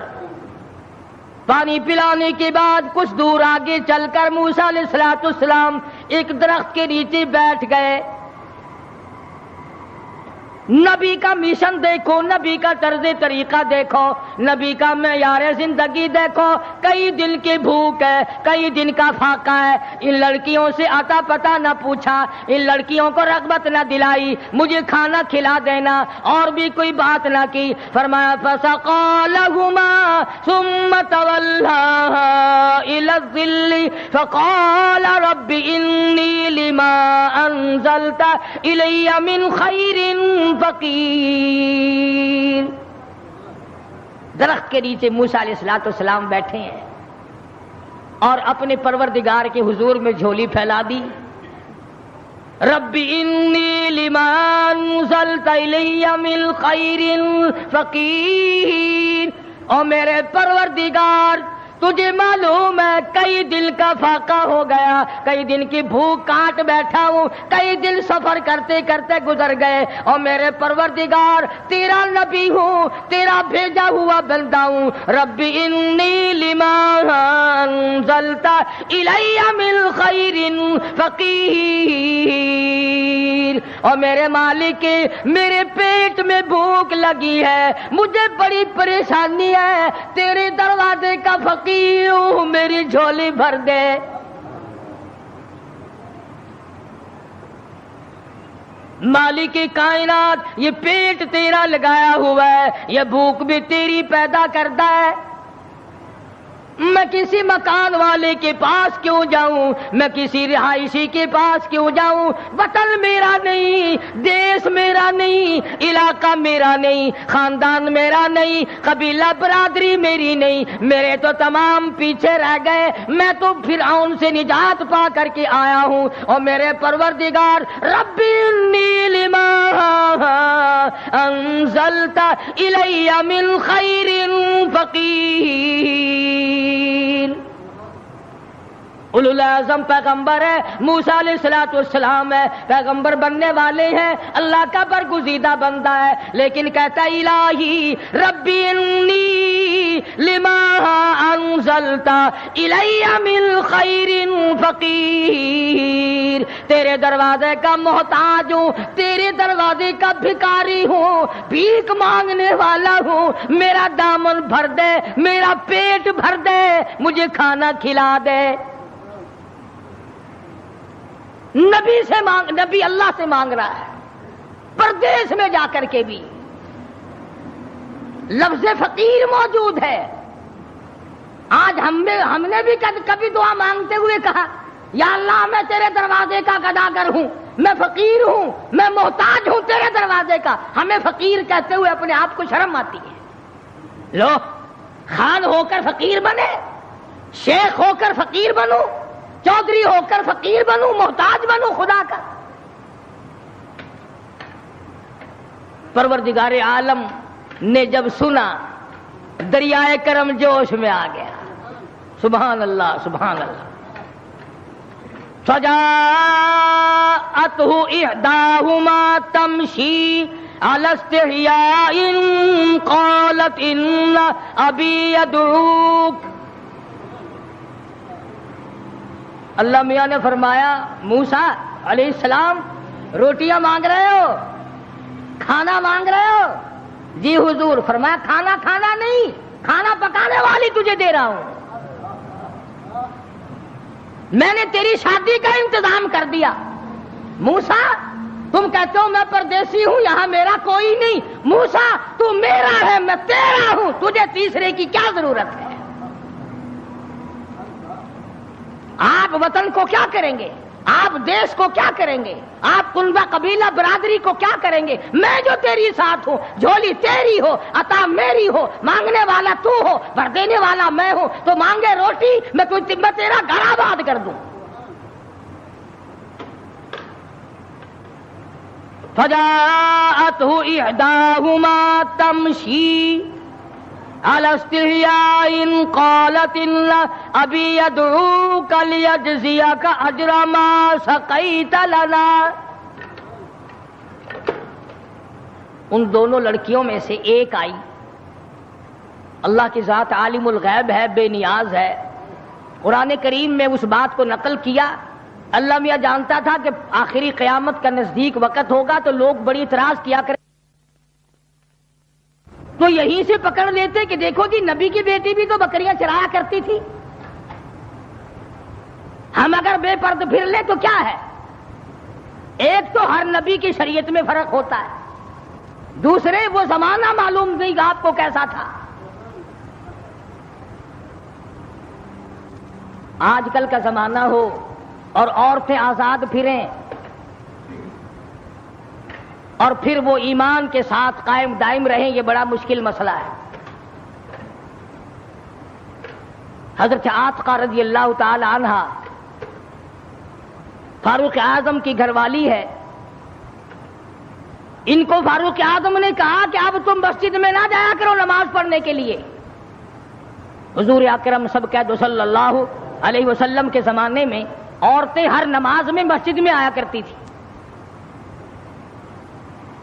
پانی پلانے کے بعد کچھ دور آگے چل کر موسیٰ علیہ السلام ایک درخت کے نیچے بیٹھ گئے۔ نبی کا مشن دیکھو، نبی کا طرز طریقہ دیکھو، نبی کا معیار زندگی دیکھو، کئی دن کی بھوک ہے، کئی دن کا فاقہ ہے، ان لڑکیوں سے آتا پتا نہ پوچھا، ان لڑکیوں کو رغبت نہ دلائی، مجھے کھانا کھلا دینا، اور بھی کوئی بات نہ کی۔ فرمایا فسقى لهما ثم تولى الى الظل فقال رب انی لما انزلت الی من خیر فقیر۔ درخت کے نیچے موسیٰ علیہ السلام بیٹھے ہیں اور اپنے پروردگار کے حضور میں جھولی پھیلا دی. رب انی لما انزلت الی من خیر فقیر. او میرے پروردگار تجھے معلوم ہے کئی دن کا فاقہ ہو گیا, کئی دن کی بھوک کاٹ بیٹھا ہوں, کئی دن سفر کرتے کرتے گزر گئے, اور میرے پروردگار تیرا نبی ہوں, تیرا بھیجا ہوا بندہ ہوں. رب انی لما انزلت الی من خیر فقیر. اور میرے مالک میرے پیٹ میں بھوک لگی ہے, مجھے بڑی پریشانی ہے, تیرے دروازے کا فقیر ہوں, میری جھولی بھر دے. مالک کائنات یہ پیٹ تیرا لگایا ہوا ہے, یہ بھوک بھی تیری پیدا کرتا ہے. میں کسی مکان والے کے پاس کیوں جاؤں, میں کسی رہائشی کے پاس کیوں جاؤں؟ وطن میرا نہیں, دیش میرا نہیں, علاقہ میرا نہیں, خاندان میرا نہیں, قبیلہ برادری میری نہیں, میرے تو تمام پیچھے رہ گئے. میں تو فرعون سے نجات پا کر کے آیا ہوں. اور میرے پروردگار رب انی لما انزلت الی من خیر فقیر. اولو العزم پیغمبر ہے, موسیٰ علیہ السلام ہے, پیغمبر بننے والے ہیں, اللہ کا برگزیدہ بندہ ہے, لیکن کہتا الہی ربی انی لما انزلت الی من خیر فقیر. تیرے دروازے کا محتاج ہوں, تیرے دروازے کا بھکاری ہوں, بھیک مانگنے والا ہوں. میرا دامن بھر دے, میرا پیٹ بھر دے, مجھے کھانا کھلا دے. نبی سے مانگ, نبی اللہ سے مانگ رہا ہے, پردیس میں جا کر کے بھی لفظ فقیر موجود ہے. آج ہم نے بھی کبھی دعا مانگتے ہوئے کہا یا اللہ میں تیرے دروازے کا گداگر ہوں, میں فقیر ہوں, میں محتاج ہوں تیرے دروازے کا. ہمیں فقیر کہتے ہوئے اپنے آپ کو شرم آتی ہے. لو خان ہو کر فقیر بنے, شیخ ہو کر فقیر بنو, چودھری ہو کر فقیر بنوں, محتاج بنوں خدا کا. پروردگار عالم نے جب سنا دریائے کرم جوش میں آ گیا. سبحان اللہ سبحان اللہ. فجاءته احداهما تمشي على استحياء قالت ان ابي يدعوك. اللہ میاں نے فرمایا موسیٰ علیہ السلام روٹیاں مانگ رہے ہو, کھانا مانگ رہے ہو؟ جی حضور. فرمایا کھانا کھانا نہیں, کھانا پکانے والی تجھے دے رہا ہوں. میں نے تیری شادی کا انتظام کر دیا. موسیٰ تم کہتے ہو میں پردیسی ہوں, یہاں میرا کوئی نہیں. موسیٰ تو میرا ہے, میں تیرا ہوں, تجھے تیسرے کی کیا ضرورت ہے؟ آپ وطن کو کیا کریں گے, آپ دیش کو کیا کریں گے, آپ کنبہ قبیلہ برادری کو کیا کریں گے؟ میں جو تیری ساتھ ہوں, جھولی تیری ہو, عطا میری ہو, مانگنے والا تو ہو, بھر دینے والا میں ہوں. تو مانگے روٹی, میں تیرا گھر آباد کر دوں. فجاءته احداهما تمشي على استحياء قالت ان ابي يدعوك ليجزيك اجر ما سقيت لنا. ان دونوں لڑکیوں میں سے ایک آئی. اللہ کی ذات عالم الغیب ہے, بے نیاز ہے. قرآن کریم میں اس بات کو نقل کیا. اللہ میاں جانتا تھا کہ آخری قیامت کا نزدیک وقت ہوگا تو لوگ بڑی اعتراض کیا کریں, تو یہیں سے پکڑ لیتے کہ دیکھو جی نبی کی بیٹی بھی تو بکریاں چرایا کرتی تھی, ہم اگر بے پرد پھر لیں تو کیا ہے؟ ایک تو ہر نبی کی شریعت میں فرق ہوتا ہے, دوسرے وہ زمانہ معلوم نہیں آپ کو کیسا تھا. آج کل کا زمانہ ہو اور عورتیں آزاد پھریں اور پھر وہ ایمان کے ساتھ قائم دائم رہیں, یہ بڑا مشکل مسئلہ ہے. حضرت عاتقہ رضی اللہ تعالی عنہ فاروق اعظم کی گھر والی ہے. ان کو فاروق اعظم نے کہا کہ اب تم مسجد میں نہ جایا کرو نماز پڑھنے کے لیے. حضور اکرم سب قید صلی اللہ علیہ وسلم کے زمانے میں عورتیں ہر نماز میں مسجد میں آیا کرتی تھی.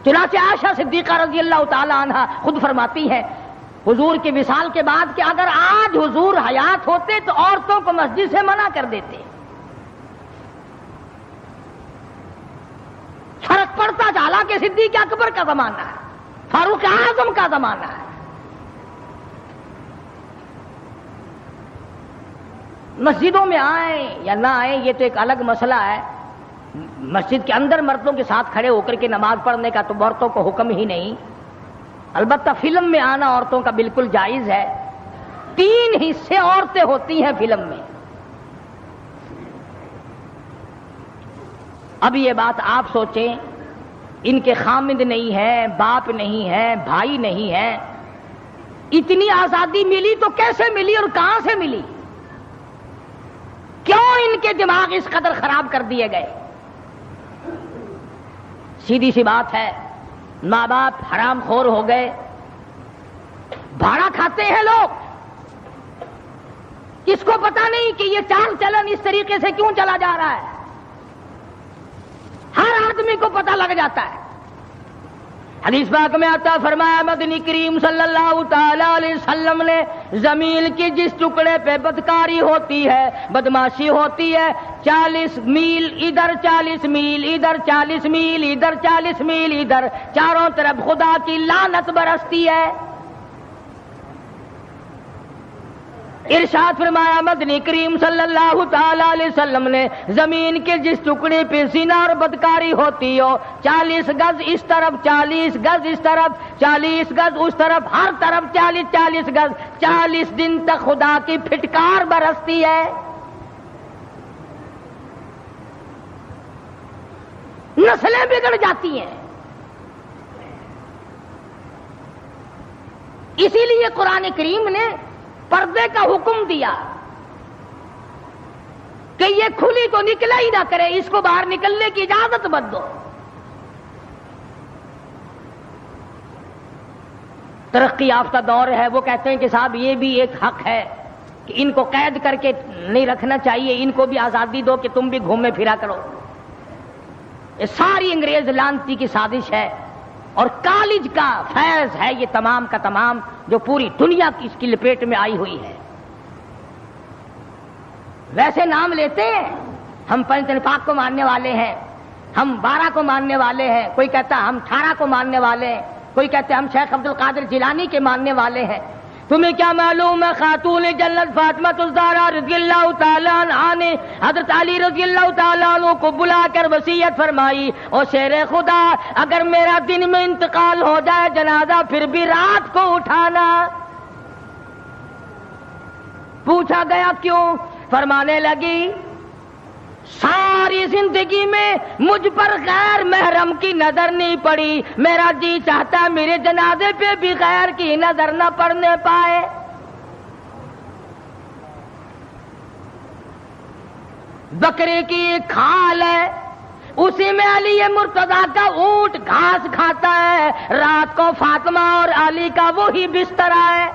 چنانچہ عائشہ صدیقہ رضی اللہ تعالی عنہ خود فرماتی ہے حضور کے وصال کے بعد کہ اگر آج حضور حیات ہوتے تو عورتوں کو مسجد سے منع کر دیتے. فرق پڑتا چلا کہ صدیق اکبر کا زمانہ ہے, فاروق اعظم کا زمانہ ہے. مسجدوں میں آئیں یا نہ آئیں یہ تو ایک الگ مسئلہ ہے. مسجد کے اندر مردوں کے ساتھ کھڑے ہو کر کے نماز پڑھنے کا تو عورتوں کو حکم ہی نہیں. البتہ فلم میں آنا عورتوں کا بالکل جائز ہے. 3 حصے عورتیں ہوتی ہیں فلم میں. اب یہ بات آپ سوچیں, ان کے خامند نہیں ہے, باپ نہیں ہے, بھائی نہیں ہے, اتنی آزادی ملی تو کیسے ملی اور کہاں سے ملی؟ کیوں ان کے دماغ اس قدر خراب کر دیے گئے؟ سیدھی سی بات ہے, ماں باپ حرام خور ہو گئے, بھاڑا کھاتے ہیں لوگ. اس کو پتا نہیں کہ یہ چال چلن اس طریقے سے کیوں چلا جا رہا ہے. ہر آدمی کو پتہ لگ جاتا ہے. حدیث پاک میں آتا فرمایا مدنی کریم صلی اللہ تعالی علیہ وسلم نے زمین کی جس ٹکڑے پہ بدکاری ہوتی ہے, بدماشی ہوتی ہے, 40 میل ادھر 40 میل ادھر 40 میل ادھر 40 میل ادھر, چاروں طرف خدا کی لعنت برستی ہے. ارشاد فرمایا مدنی کریم صلی اللہ تعالی علیہ وسلم نے زمین کے جس ٹکڑے پہ زنا اور بدکاری ہوتی ہو, 40 گز اس طرف 40 گز اس طرف 40 گز اس طرف, ہر طرف 40 گز, 40 دن تک خدا کی پھٹکار برستی ہے. نسلیں بگڑ جاتی ہیں. اسی لیے قرآن کریم نے پردے کا حکم دیا کہ یہ کھلی تو نکلا ہی نہ کرے, اس کو باہر نکلنے کی اجازت مت دو. ترقی یافتہ دور ہے, وہ کہتے ہیں کہ صاحب یہ بھی ایک حق ہے کہ ان کو قید کر کے نہیں رکھنا چاہیے, ان کو بھی آزادی دو کہ تم بھی گھومے پھرا کرو. یہ ساری انگریز لانتی کی سازش ہے اور کالج کا فیض ہے یہ تمام کا تمام, جو پوری دنیا کی اس کی لپیٹ میں آئی ہوئی ہے. ویسے نام لیتے ہیں, ہم پنج پاک کو ماننے والے ہیں, ہم 12 کو ماننے والے ہیں, کوئی کہتا ہے ہم 18 کو ماننے والے ہیں, کوئی کہتے ہیں ہم شیخ عبد القادر جیلانی کے ماننے والے ہیں. تمہیں کیا معلوم ہے خاتون جنت فاطمہ الزہرا رضی اللہ تعالیٰ عنہا نے حضرت علی رضی اللہ تعالیٰ عنہ کو بلا کر وصیت فرمائی, او شیر خدا اگر میرا دن میں انتقال ہو جائے جنازہ پھر بھی رات کو اٹھانا. پوچھا گیا کیوں؟ فرمانے لگی ساری زندگی میں مجھ پر غیر محرم کی نظر نہیں پڑی, میرا جی چاہتا میرے جنازے پہ بھی غیر کی نظر نہ پڑنے پائے. بکرے کی ایک کھال ہے, اسی میں علی مرتضیٰ کا اونٹ گھاس کھاتا ہے, رات کو فاطمہ اور علی کا وہی بستر ہے.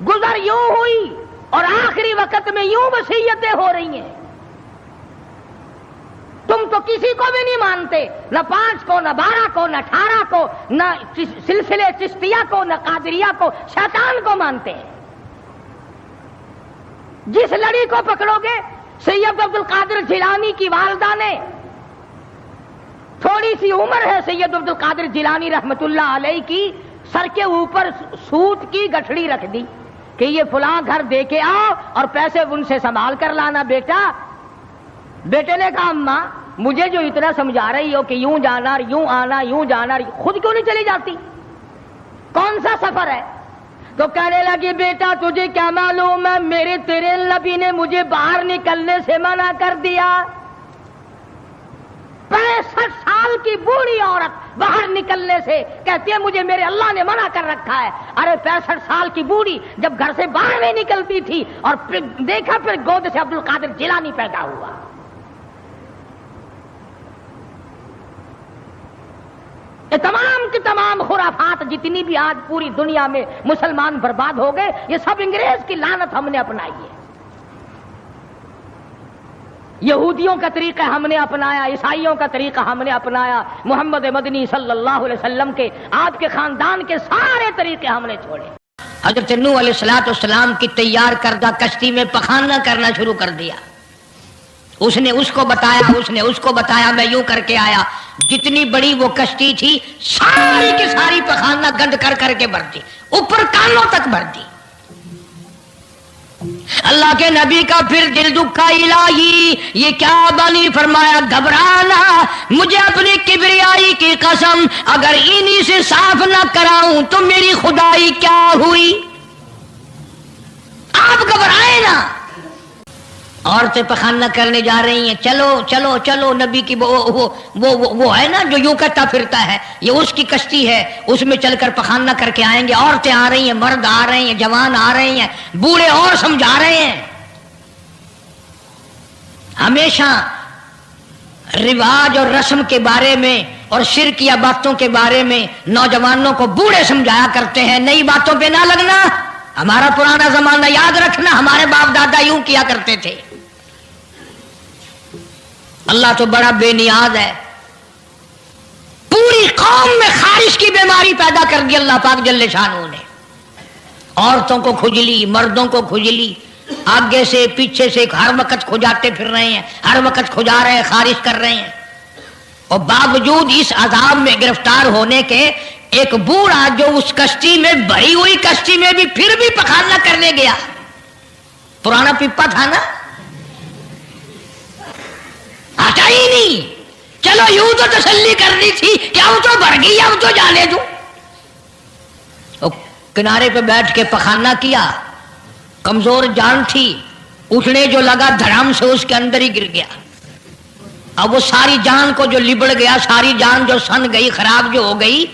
گزر یوں ہوئی اور آخری وقت میں یوں وصیتیں ہو رہی ہیں. تم تو کسی کو بھی نہیں مانتے, نہ 5 کو, نہ 12 کو, نہ 18 کو, نہ سلسلے چشتیہ کو, نہ قادریہ کو, شیطان کو مانتے ہیں. جس لڑی کو پکڑو گے, سید عبد القادر جیلانی کی والدہ نے, تھوڑی سی عمر ہے سید عبد القادر جیلانی رحمت اللہ علیہ کی, سر کے اوپر سوت کی گٹھڑی رکھ دی کہ یہ فلاں گھر دے کے آؤ اور پیسے ان سے سنبھال کر لانا بیٹا. بیٹے نے کہا اماں مجھے جو اتنا سمجھا رہی ہو کہ یوں جانا یوں آنا یوں جانا, خود کیوں نہیں چلی جاتی؟ کون سا سفر ہے؟ تو کہنے لگی بیٹا تجھے کیا معلوم ہے, میرے تیرے نبی نے مجھے باہر نکلنے سے منع کر دیا. 65 سال کی بوڑھی عورت باہر نکلنے سے، کہتی ہے مجھے میرے اللہ نے منع کر رکھا ہے۔ ارے 65 سال کی بوڑھی جب گھر سے باہر نہیں نکلتی تھی اور پھر دیکھا پھر گود سے عبد القادر جیلانی پیدا ہوا۔ یہ تمام کی تمام خرافات جتنی بھی آج پوری دنیا میں مسلمان برباد ہو گئے، یہ سب انگریز کی لعنت ہم نے اپنائی ہے۔ یہودیوں کا طریقہ ہم نے اپنایا، عیسائیوں کا طریقہ ہم نے اپنایا، محمد مدنی صلی اللہ علیہ وسلم کے، آپ کے خاندان کے سارے طریقے ہم نے چھوڑے۔ حضرت نوح علیہ السلام کی تیار کردہ کشتی میں پخانا کرنا شروع کر دیا۔ اس نے اس کو بتایا، اس نے اس کو بتایا، میں یوں کر کے آیا۔ جتنی بڑی وہ کشتی تھی ساری کی ساری پخانا گند کر کر کے بھر دی، اوپر کانوں تک بھر دی۔ اللہ کے نبی کا پھر دل دکھا، الہی یہ کیا بنی؟ فرمایا گھبرانا، مجھے اپنی کبریائی کی قسم اگر انہی سے صاف نہ کراؤں تو میری خدائی کیا ہوئی؟ آپ گھبرائے نا۔ عورتیں پخانہ کرنے جا رہی ہیں، چلو چلو چلو، نبی کی وہ ہے نا جو یوں کرتا پھرتا ہے، یہ اس کی کشتی ہے، اس میں چل کر پخانہ کر کے آئیں گے۔ عورتیں آ رہی ہیں، مرد آ رہے ہیں، جوان آ رہے ہیں، بوڑھے اور سمجھا رہے ہیں۔ ہمیشہ رواج اور رسم کے بارے میں اور شرکیہ باتوں کے بارے میں نوجوانوں کو بوڑھے سمجھایا کرتے ہیں، نئی باتوں پہ نہ لگنا، ہمارا پرانا زمانہ یاد رکھنا، ہمارے باپ دادا یوں کیا کرتے تھے۔ اللہ تو بڑا بے نیاز ہے، پوری قوم میں خارش کی بیماری پیدا کر دی اللہ پاک جل شانہ نے۔ عورتوں کو کھجلی، مردوں کو کھجلی، آگے سے پیچھے سے ہر وقت کھجاتے پھر رہے ہیں، ہر وقت کھجا رہے ہیں، خارش کر رہے ہیں۔ اور باوجود اس عذاب میں گرفتار ہونے کے ایک بوڑھا جو اس کشتی میں بھری ہوئی کشتی میں بھی پھر بھی پخانہ کرنے گیا، پرانا پپا تھا نا، ہٹا ہی نہیں۔ چلو یوں تو تسلی کرنی تھی کہ اب تو بڑھ گئی، اب تو جانے دوں۔ کنارے پہ بیٹھ کے پخانہ کیا، کمزور جان تھی، اٹھنے جو لگا دھڑام سے اس کے اندر ہی گر گیا۔ اب وہ ساری جان کو جو لبڑ گیا، ساری جان جو سن گئی، خراب جو ہو گئی،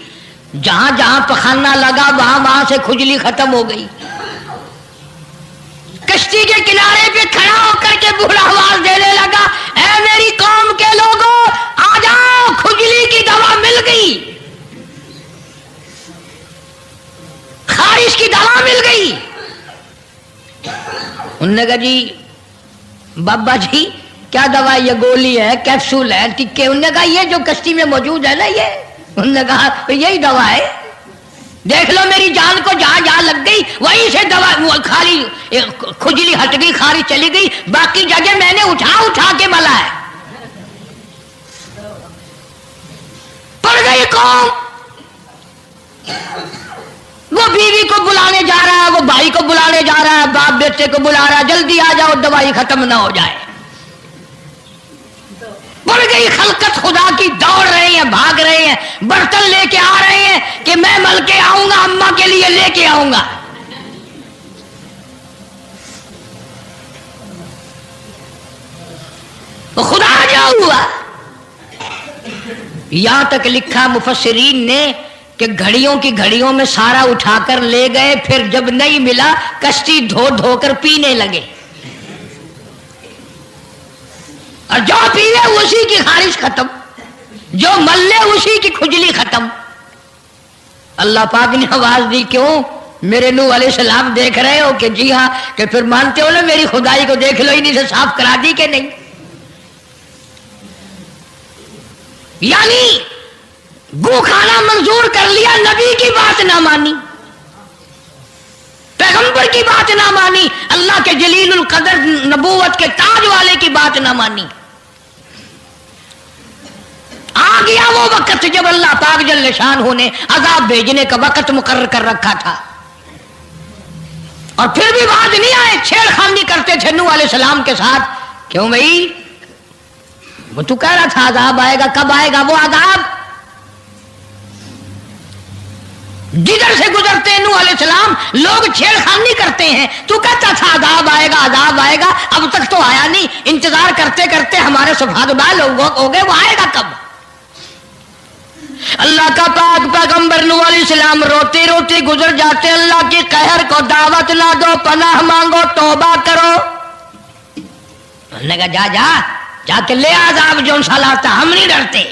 جہاں جہاں پخانہ لگا وہاں وہاں سے کھجلی ختم ہو گئی۔ کشتی کے کنارے پہ کھڑا ہو کر کے بوڑھا آواز دینے لگا، اے میری قوم کے لوگوں آ جاؤ، کھجلی کی دوا مل گئی، خارش کی دوا مل گئی۔ انہوں نے کہا جی بابا جی کیا دوا؟ یہ گولی ہے، کیپسول ہے، ٹکے؟ انہوں نے کہا یہ جو کشتی میں موجود ہے نا یہ، انہوں نے کہا یہی دوا ہے، دیکھ لو میری جان کو جہاں جہاں لگ گئی وہیں سے دوا، خالی کھجلی ہٹ گئی، خارش چلی گئی، باقی جگہ میں نے اٹھا اٹھا کے ملا ہے۔ پڑ گئی قوم، وہ بیوی کو بلانے جا رہا ہے، وہ بھائی کو بلانے جا رہا ہے، باپ بیٹے کو بلا رہا ہے، جلدی آ جاؤ دوائی ختم نہ ہو جائے۔ پڑ گئی خلقت خدا کی، دوڑ رہے ہیں، بھاگ رہے ہیں، برتن لے کے آ رہے ہیں کہ میں مل کے آؤں گا، اماں کے لیے لے کے آؤں گا۔ تو خدا کیا ہوا؟ یہاں تک لکھا مفسرین نے کہ گھڑیوں کی گھڑیوں میں سارا اٹھا کر لے گئے، پھر جب نہیں ملا کشتی دھو دھو کر پینے لگے، اور جو پیوے اسی کی خارش ختم، جو ملے اسی کی کھجلی ختم۔ اللہ پاک نے آواز دی، کیوں میرے نوح علیہ السلام دیکھ رہے ہو؟ کہ جی ہاں، کہ پھر مانتے ہو نا میری خدائی کو، دیکھ لو انہیں سے صاف کرا دی کہ نہیں۔ یعنی گو کھانا منظور کر لیا، نبی کی بات نہ مانی، پیغمبر کی بات نہ مانی، اللہ کے جلیل القدر نبوت کے تاج والے کی بات نہ مانی۔ آ گیا وہ وقت جب اللہ پاک جل شانہ نے عذاب بھیجنے کا وقت مقرر کر رکھا تھا، اور پھر بھی بات نہیں آئے، چھیڑ خانی کرتے تھے نوح علیہ السلام کے ساتھ۔ کیوں بھائی؟ وہ تو کہہ رہا تھا عذاب آئے گا، کب آئے گا وہ عذاب؟ جدھر سے گزرتے ہیں نوح علیہ السلام لوگ چھیڑ خانی کرتے ہیں، تو کہتا تھا عذاب آئے گا، عذاب آئے گا، اب تک تو آیا نہیں، انتظار کرتے کرتے ہمارے سبحان اللہ لوگ ہو گئے، وہ آئے گا کب؟ اللہ کا پاک پیغمبر نوح علیہ السلام روتے روتے گزر جاتے، اللہ کے قہر کو دعوت نہ دو، پناہ مانگو، توبہ کرو۔ انہوں نے کہا جا جا کے لے عذاب جو سا لاتا، ہم نہیں ڈرتے۔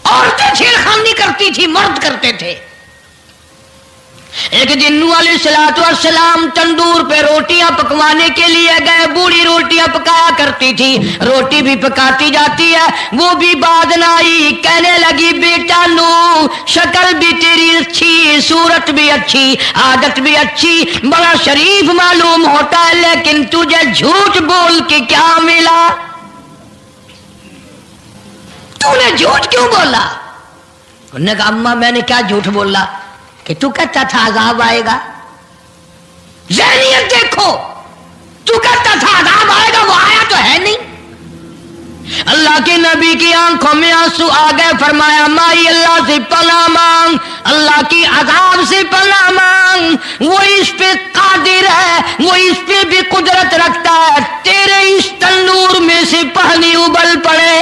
عورتیں چھیڑخانی کرتی تھی، مرد کرتے تھے۔ ایک دن نوح علیہ السلام تندور پہ روٹیاں پکوانے کے لیے گئے، بوڑھی روٹیاں پکایا کرتی تھی، روٹی بھی پکاتی جاتی ہے، وہ بھی بعد نہ آئی، کہنے لگی بیٹا نوح شکل بھی تیری اچھی، صورت بھی اچھی، عادت بھی اچھی، بڑا شریف معلوم ہوتا ہے، لیکن تجھے جھوٹ بول کے کیا ملا؟ تو نے جھوٹ کیوں بولا؟ انہوں نے کہا اماں میں نے کیا جھوٹ بولا کہ تو کہتا تھا عذاب آئے گا؟ ذہنیت دیکھو، تو کہتا تھا عذاب آئے گا، وہ آیا تو ہے نہیں۔ اللہ کے نبی کی آنکھوں میں آنسو آ گئے، فرمایا مائی اللہ سے پناہ مانگ، اللہ کی عذاب سے پناہ مانگ، وہ اس پہ قادر ہے، وہ اس پہ بھی قدرت رکھتا ہے، تیرے اس تنور میں سے پانی ابل پڑے،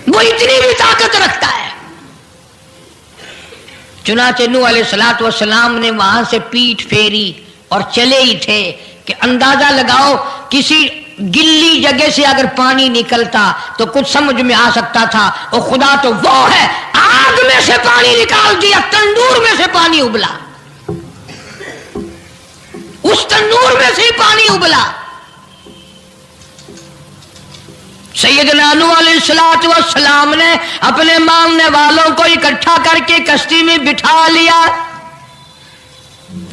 وہ اتنی بھی طاقت رکھتا ہے۔ چنانچہ نوح علیہ السلام نے وہاں سے پیٹھ پھیری اور چلے ہی تھے کہ اندازہ لگاؤ کسی گلی جگہ سے اگر پانی نکلتا تو کچھ سمجھ میں آ سکتا تھا، اور خدا تو وہ ہے، آگ میں سے پانی نکال دیا، تندور میں سے پانی ابلا، اس تندور میں سے پانی ابلا۔ سیدنا نوح علیہ السلام نے اپنے ماننے والوں کو اکٹھا کر کے کشتی میں بٹھا لیا،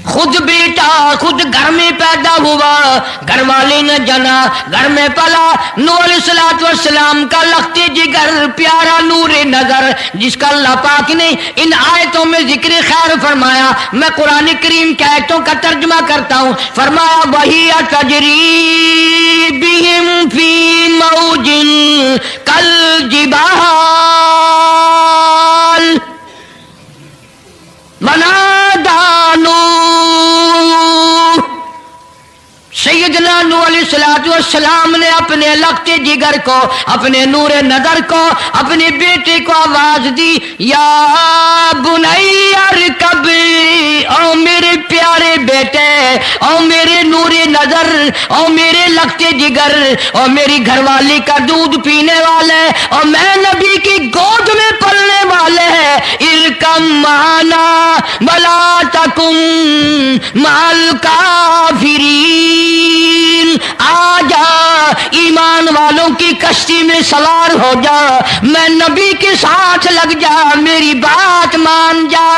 خود بیٹا خود گھر میں پیدا ہوا، گھر والے نے جنا، گھر میں پلا۔ نوح علیہ السلام کا لخت جگر، پیارا نور نظر، جس کا اللہ پاک نے ان آیتوں میں ذکر خیر فرمایا۔ میں قرآن کریم کی آیتوں کا ترجمہ کرتا ہوں۔ فرمایا وہی تجری بہم فی موج کالجبال ونادى نوح، سیدنا نوح علیہ السلام نے اپنے لخت جگر کو، اپنے نور نظر کو، اپنے بیٹے کو آواز دی، یا بنی ارکب، او میرے پیارے بیٹے، او میرے نور نظر، او میرے لخت جگر، او میری گھر والی کا دودھ پینے والے، اور میں نبی کی گود میں پلنے والے ہیں، ارکم معنا ولا تکن مع الکافرین، آ جا ایمان والوں کی کشتی میں سوار ہو جا، میں نبی کے ساتھ لگ جا، میری بات مان جا۔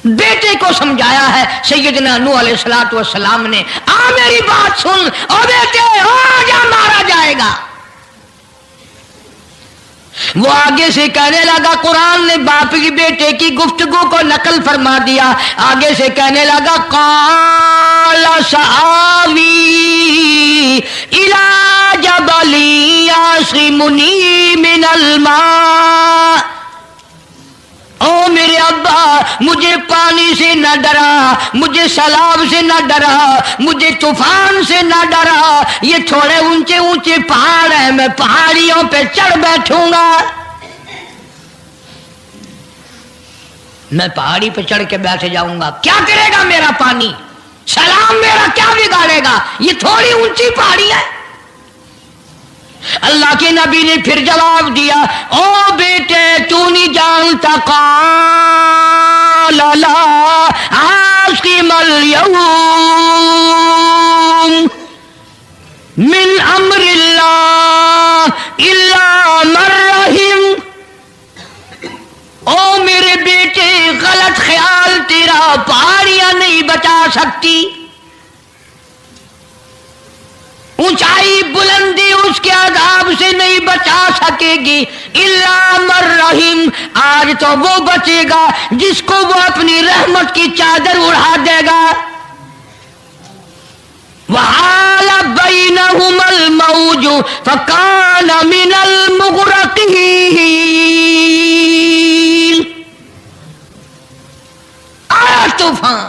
بیٹے کو سمجھایا ہے سیدنا نوح علیہ السلام نے، آ میری بات سن، او بیٹے آ جا، مارا جائے گا۔ وہ آگے سے کہنے لگا، قرآن نے باپ کی بیٹے کی گفتگو کو نقل فرما دیا، آگے سے کہنے لگا قال سآوی الی جبل یعصمنی من الماء، او میرے ابا مجھے پانی سے نہ ڈرا، مجھے سیلاب سے نہ ڈرا، مجھے طوفان سے نہ ڈرا، یہ تھوڑے اونچے اونچے پہاڑ ہیں، میں پہاڑیوں پہ چڑھ بیٹھوں گا، میں پہاڑی پہ چڑھ کے بیٹھ جاؤں گا، کیا کرے گا میرا پانی، سیلاب میرا کیا بگاڑے گا، یہ تھوڑی اونچی پہاڑی ہے۔ اللہ کے نبی نے پھر جواب دیا، او بیٹے تو نہیں جانتا، قال لا عاصم اليوم من امر اللہ الا من رحم، او میرے بیٹے غلط خیال تیرا، پہاڑیاں نہیں بچا سکتی، اونچائی بلندی اس کے عذاب سے نہیں بچا سکے گی، الا من رحم، آج تو وہ بچے گا جس کو وہ اپنی رحمت کی چادر اڑا دے گا۔ وحال بینہما الموج فکان من المغرقین، آیا طوفان،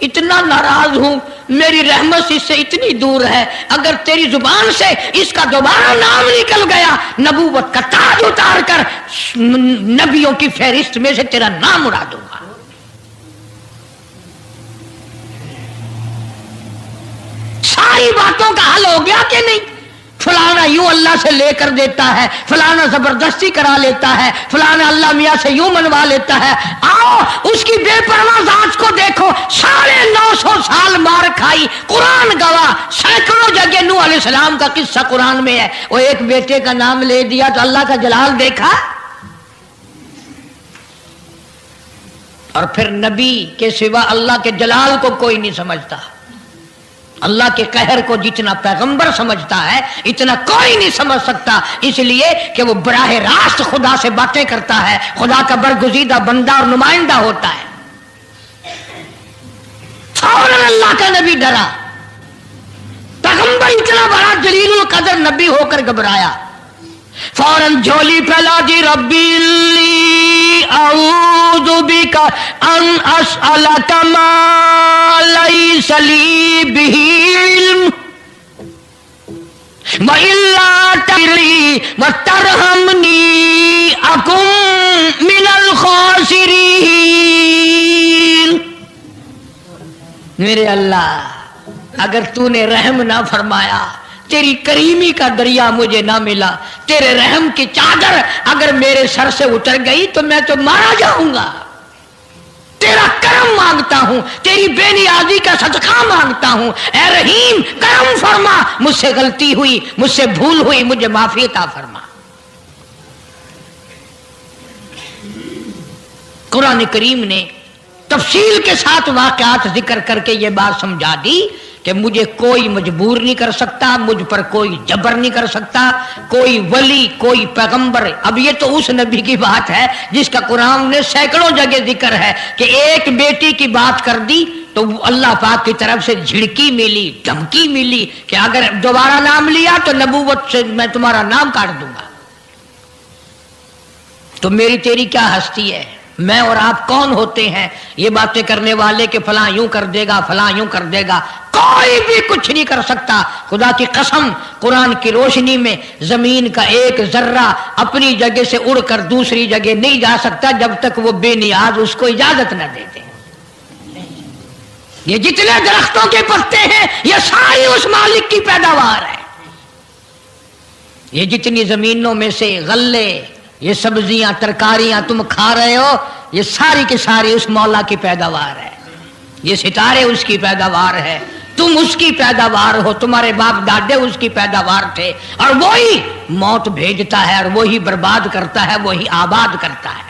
اتنا ناراض ہوں، میری رحمت اس سے اتنی دور ہے، اگر تیری زبان سے اس کا دوبارہ نام نکل گیا، نبوت کا تاج اتار کر نبیوں کی فہرست میں سے تیرا نام اڑا دوں گا۔ ساری باتوں کا حل ہو گیا کہ نہیں؟ فلانا یوں اللہ سے لے کر دیتا ہے، فلانا زبردستی کرا لیتا ہے، فلانا اللہ میاں سے یوں منوا لیتا ہے۔ آؤ اس کی بے پرواہ ذات کو دیکھو، 950 سال مار کھائی، قرآن گواہ، سینکڑوں جگہ نوح علیہ السلام کا قصہ قرآن میں ہے، وہ ایک بیٹے کا نام لے دیا تو اللہ کا جلال دیکھا۔ اور پھر نبی کے سوا اللہ کے جلال کو کوئی نہیں سمجھتا، اللہ کے قہر کو جتنا پیغمبر سمجھتا ہے اتنا کوئی نہیں سمجھ سکتا، اس لیے کہ وہ براہ راست خدا سے باتیں کرتا ہے، خدا کا برگزیدہ بندہ اور نمائندہ ہوتا ہے۔ فوراً اللہ کا نبی ڈرا، پیغمبر اتنا بڑا جلیل القدر نبی ہو کر گھبرایا، فوراً جھولی پھیلا دی، ربی لی اعوذ بک ان اسألک ما لیس لی بہ علم وإلا تغفر وترحمنی اکن من الخاسرین۔ میرے اللہ اگر تو نے رحم نہ فرمایا، تیری کریمی کا دریا مجھے نہ ملا، تیرے رحم کی چادر اگر میرے سر سے اتر گئی تو میں تو مارا جاؤں گا۔ تیرا کرم مانگتا ہوں، تیری بے نیازی کا صدقہ مانگتا ہوں، اے رحیم کرم فرما، مجھ سے غلطی ہوئی، مجھ سے بھول ہوئی، مجھے معافی عطا فرما۔ قرآن کریم نے تفصیل کے ساتھ واقعات ذکر کر کے یہ بات سمجھا دی کہ مجھے کوئی مجبور نہیں کر سکتا، مجھ پر کوئی جبر نہیں کر سکتا، کوئی ولی، کوئی پیغمبر۔ اب یہ تو اس نبی کی بات ہے جس کا قرآن نے سینکڑوں جگہ ذکر ہے کہ ایک بیٹی کی بات کر دی تو اللہ پاک کی طرف سے جھڑکی ملی، دھمکی ملی کہ اگر دوبارہ نام لیا تو نبوت سے میں تمہارا نام کاٹ دوں گا۔ تو میری تیری کیا ہستی ہے؟ میں اور آپ کون ہوتے ہیں یہ باتیں کرنے والے کہ فلاں یوں کر دے گا، فلاں یوں کر دے گا؟ کوئی بھی کچھ نہیں کر سکتا۔ خدا کی قسم قرآن کی روشنی میں زمین کا ایک ذرہ اپنی جگہ سے اڑ کر دوسری جگہ نہیں جا سکتا جب تک وہ بے نیاز اس کو اجازت نہ دے دے۔ یہ جتنے درختوں کے پتے ہیں یہ ساری اس مالک کی پیداوار ہے۔ یہ جتنی زمینوں میں سے غلے، یہ سبزیاں، ترکاریاں تم کھا رہے ہو، یہ ساری کی ساری اس مولا کی پیداوار ہے۔ یہ ستارے اس کی پیداوار ہے، تم اس کی پیداوار ہو، تمہارے باپ دادے اس کی پیداوار تھے، اور وہی موت بھیجتا ہے اور وہی برباد کرتا ہے، وہی آباد کرتا ہے۔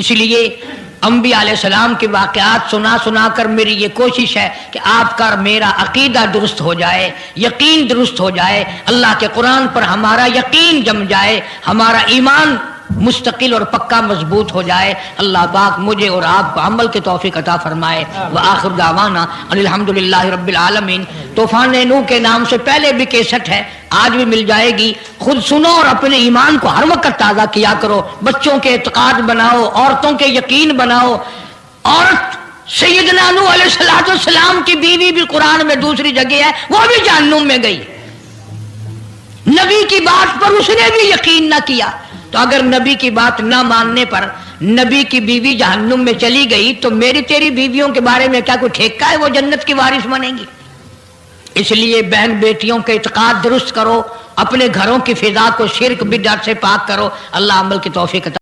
اس لیے انبیاء علیہ السلام کے واقعات سنا سنا کر میری یہ کوشش ہے کہ آپ کا میرا عقیدہ درست ہو جائے، یقین درست ہو جائے، اللہ کے قرآن پر ہمارا یقین جم جائے، ہمارا ایمان مستقل اور پکا مضبوط ہو جائے۔ اللہ پاک مجھے اور آپ کو عمل کی توفیق عطا فرمائے۔ وآخر دعوانا ان الحمدللہ رب العالمین۔ طوفان نوح کے نام سے پہلے بھی کیسٹ ہے، آج بھی مل جائے گی، خود سنو اور اپنے ایمان کو ہر وقت تازہ کیا کرو، بچوں کے اعتقاد بناؤ، عورتوں کے یقین بناؤ۔ عورت سیدنا نوح علیہ السلام کی بیوی بھی قرآن میں دوسری جگہ ہے، وہ بھی جہنم میں گئی، نبی کی بات پر اس نے بھی یقین نہ کیا۔ تو اگر نبی کی بات نہ ماننے پر نبی کی بیوی جہنم میں چلی گئی تو میری تیری بیویوں کے بارے میں کیا کوئی ٹھیکہ ہے وہ جنت کی وارث بنیں گی؟ اس لیے بہن بیٹیوں کے اعتقاد درست کرو، اپنے گھروں کی فضا کو شرک بدعت سے پاک کرو۔ اللہ عمل کی توفیق عطا